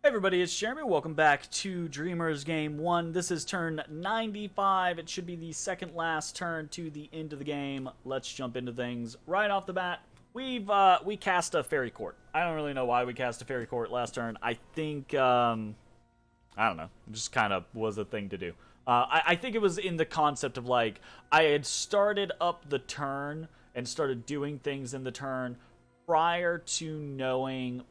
Hey everybody, it's Jeremy. Welcome back to Dreamers Game 1. This is turn 95. It should be the second last turn to the end of the game. Let's jump into things right off the bat. We cast a fairy court. I don't really know why we cast a fairy court last turn. I think I don't know. It just kind of was a thing to do. I think it was in the concept of like I had started up the turn and started doing things in the turn prior to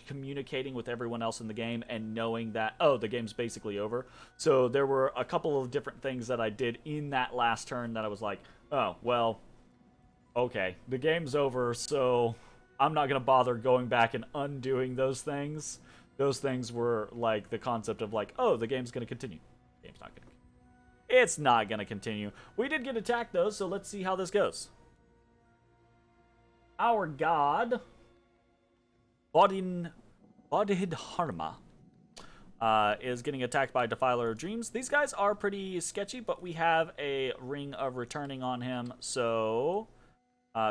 communicating with everyone else in the game and knowing that, oh, the game's basically over. So there were a couple of different things that I did in that last turn that I was like, oh, well, okay, the game's over, so I'm not going to bother going back and undoing those things. Those things were like the concept of like, oh, the game's going to continue. The game's not going to. It's not going to continue. We did get attacked, though, so let's see how this goes. Our god, Bodhidharma, is getting attacked by Defiler of Dreams. These guys are pretty sketchy, but we have a Ring of Returning on him. So,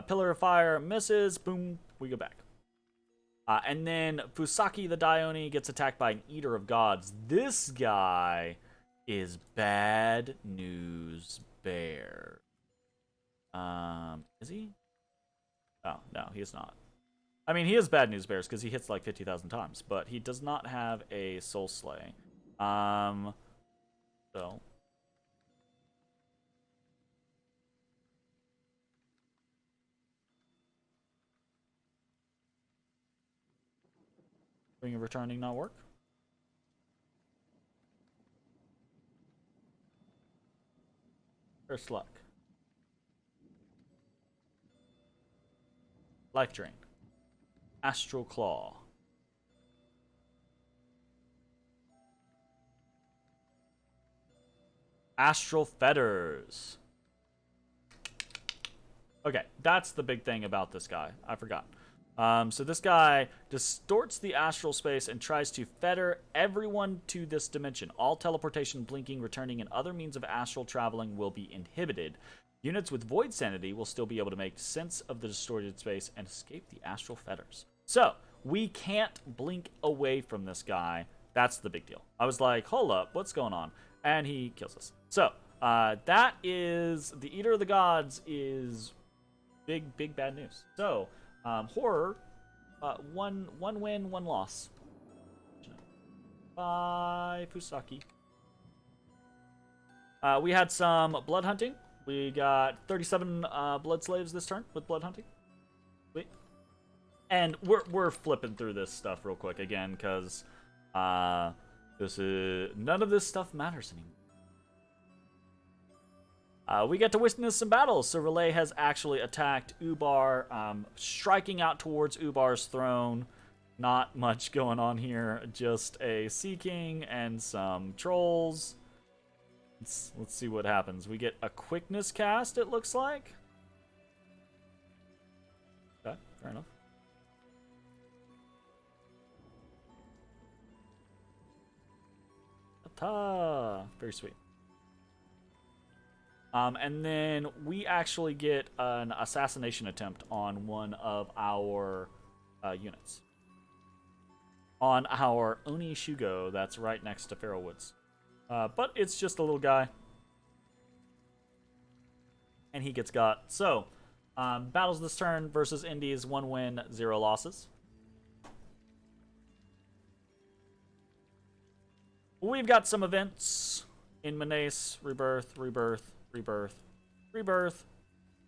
Pillar of Fire misses. Boom, we go back. And then Fusaki the Dione gets attacked by an Eater of Gods. This guy is Bad News Bear. Is he? Oh, no, he is not. I mean, he is Bad News Bears because he hits like 50,000 times, but he does not have a Soul Slay. So. Ring of Returning not work? First luck. Life Drain. Astral Claw. Astral Fetters. Okay, that's the big thing about this guy. I forgot. So this guy distorts the astral space and tries to fetter everyone to this dimension. All teleportation, blinking, returning, and other means of astral traveling will be inhibited. Units with Void Sanity will still be able to make sense of the distorted space and escape the astral fetters. So, we can't blink away from this guy. That's the big deal. I was like, hold up, what's going on? And he kills us. So, that is... The Eater of the Gods is big, big bad news. So, Horror, one win, one loss. By Fusaki. We had some blood hunting. We got 37 blood slaves this turn with blood hunting. Wait. And we're flipping through this stuff real quick again because this is none of this stuff matters anymore. We get to witness some battles. So Relay has actually attacked Ubar, striking out towards Ubar's throne. Not much going on here. Just a Sea King and some trolls. Let's see what happens. We get a quickness cast, it looks like. Okay, fair enough. Ta-ta! Very sweet. And then we actually get an assassination attempt on one of our units. On our Oni Shugo that's right next to Pharaoh Woods. But it's just a little guy. And he gets got. So, battles this turn versus Indies, 1 win, 0 losses. We've got some events in Menace, Rebirth, Rebirth, Rebirth, Rebirth.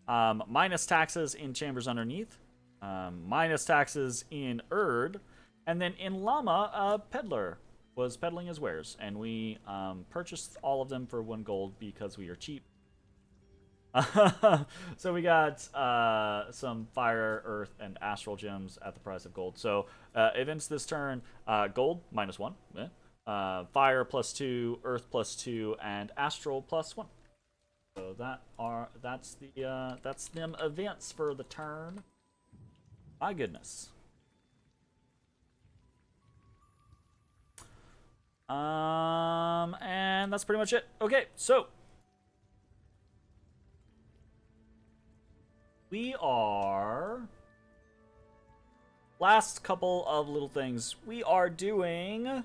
Minus taxes in Chambers Underneath. Minus taxes in Erd. And then in Llama, Peddler was peddling his wares, and we purchased all of them for 1 gold because we are cheap. So we got some fire, earth, and astral gems at the price of gold. So events this turn: gold -1, fire +2, earth +2, and astral +1. So that's them events for the turn. My goodness. And that's pretty much it. Okay, so we are last couple of little things. We are doing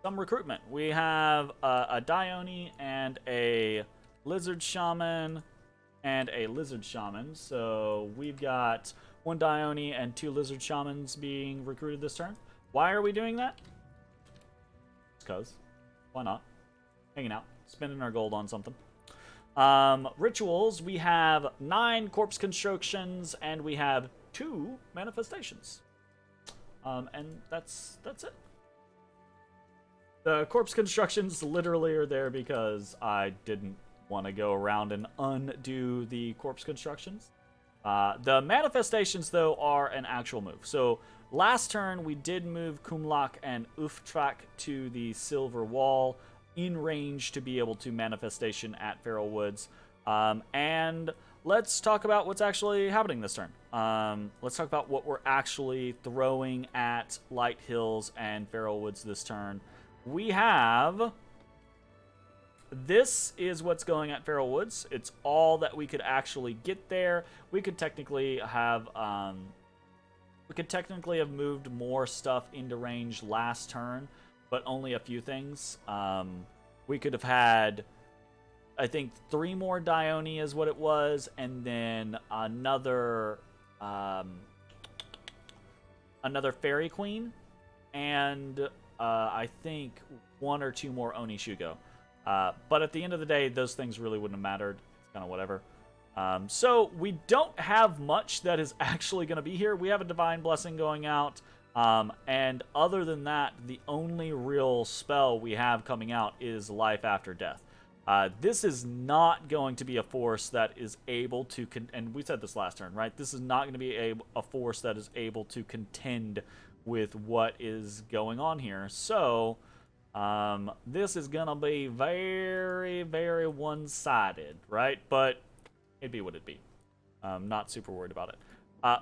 some recruitment. We have a Dione and a Lizard Shaman and a Lizard Shaman. So we've got 1 Dione and 2 Lizard Shamans being recruited this turn. Why are we doing that? Because. Why not? Hanging out. Spending our gold on something. Rituals. We have 9 corpse constructions and we have 2 manifestations. And that's it. The corpse constructions literally are there because I didn't want to go around and undo the corpse constructions. The manifestations, though, are an actual move. So last turn, we did move Kumlak and Uftrak to the Silver Wall in range to be able to manifestation at Feral Woods. And let's talk about what's actually happening this turn. Let's talk about what we're actually throwing at Light Hills and Feral Woods this turn. We have... This is what's going at Feral Woods. It's all that we could actually get there. We could technically have moved more stuff into range last turn, but only a few things. We could have had, I think, 3 more Dione is what it was, and then another Fairy Queen, and I think 1 or 2 more Onishugo. But at the end of the day, those things really wouldn't have mattered. It's kind of whatever. So we don't have much that is actually going to be here. We have a Divine Blessing going out. And other than that, the only real spell we have coming out is Life After Death. This is not going to be a force that is able to... and we said this last turn, right? This is not going to be a force that is able to contend with what is going on here. So... this is gonna be very, very one-sided, right? But it'd be what it'd be. Not super worried about it.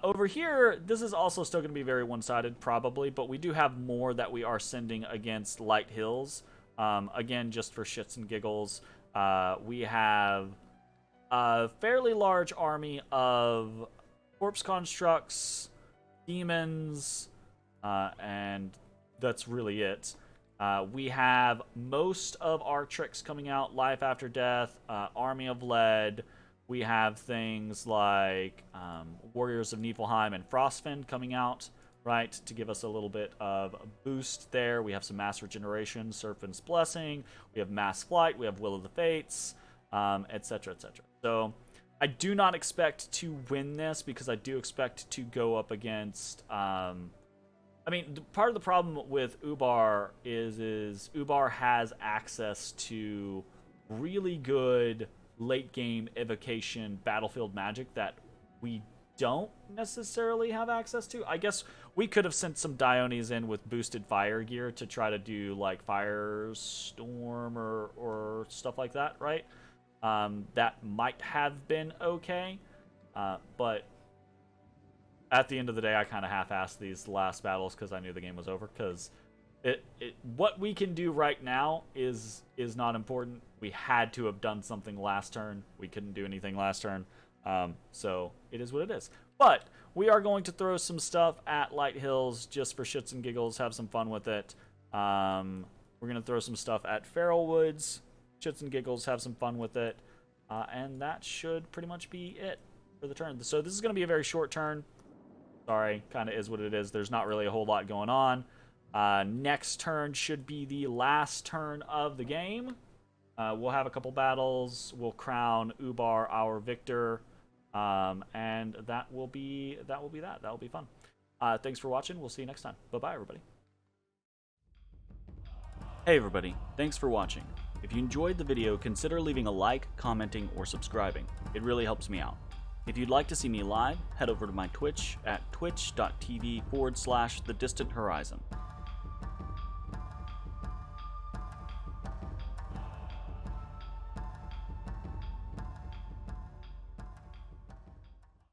Over here, this is also still gonna be very one-sided, probably, but we do have more that we are sending against Light Hills. Again, just for shits and giggles. We have a fairly large army of corpse constructs, demons, and that's really it. We have most of our tricks coming out, Life After Death, Army of Lead. We have things like Warriors of Niflheim and Frostfin coming out, right, to give us a little bit of a boost there. We have some Mass Regeneration, Serpent's Blessing. We have Mass Flight. We have Will of the Fates, etc., etc. So I do not expect to win this because I do expect to go up against... I mean, part of the problem with Ubar is Ubar has access to really good late-game evocation battlefield magic that we don't necessarily have access to. I guess we could have sent some Diones in with boosted fire gear to try to do, like, Firestorm or stuff like that, right? That might have been okay, but... At the end of the day, I kind of half-assed these last battles because I knew the game was over. Because what we can do right now is not important. We had to have done something last turn. We couldn't do anything last turn. So it is what it is. But we are going to throw some stuff at Light Hills just for shits and giggles. Have some fun with it. We're going to throw some stuff at Feral Woods. Shits and giggles. Have some fun with it. And that should pretty much be it for the turn. So this is going to be a very short turn. Sorry, kind of is what it is. There's not really a whole lot going on. Next turn should be the last turn of the game. We'll have a couple battles. We'll crown Ubar our victor. And that will be that. That will be fun. Thanks for watching. We'll see you next time. Bye-bye, everybody. Hey, everybody. Thanks for watching. If you enjoyed the video, consider leaving a like, commenting, or subscribing. It really helps me out. If you'd like to see me live, head over to my Twitch at twitch.tv/thedistanthorizon.